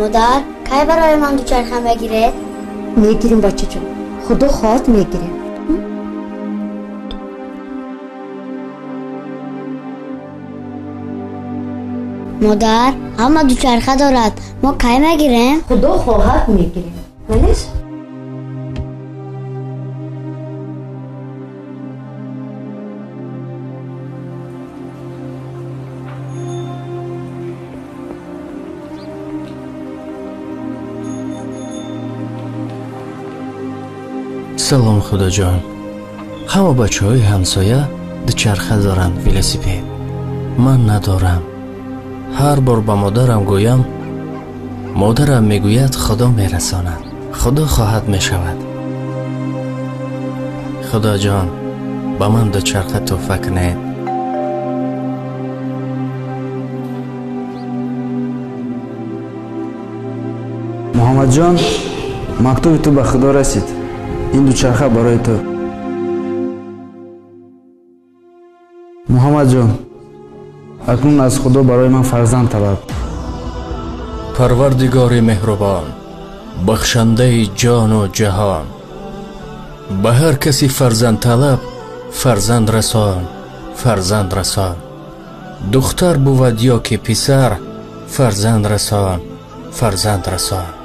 مادر کی برای من دوچرخه بگیره؟ میگیریم بچه جون، خدا خواهد میگیریم. مادر همه دوچرخه دارد، ما کی میگیریم؟ خدا خواهد میگیریم. ولیش؟ سلام خدا جان. همه بچه های همسایه دوچرخه دارن، ولسیپد. من ندارم. هر بار با مادرم گویم، مادرم میگوید خدا میرساند، خدا خواهد میشود. خدا جان با من دوچرخه تحفه کنید. محمد جان، مکتوب تو به خدا رسید. این دوچرخه برای تو. محمد جان، اکنون از خدا برای من فرزند طلب. پروردگار مهربان، بخشنده جان و جهان، به هر کسی فرزند طلب فرزند رسان، فرزند رسان. دختر بود یا که پسر، فرزند رسان، فرزند رسان.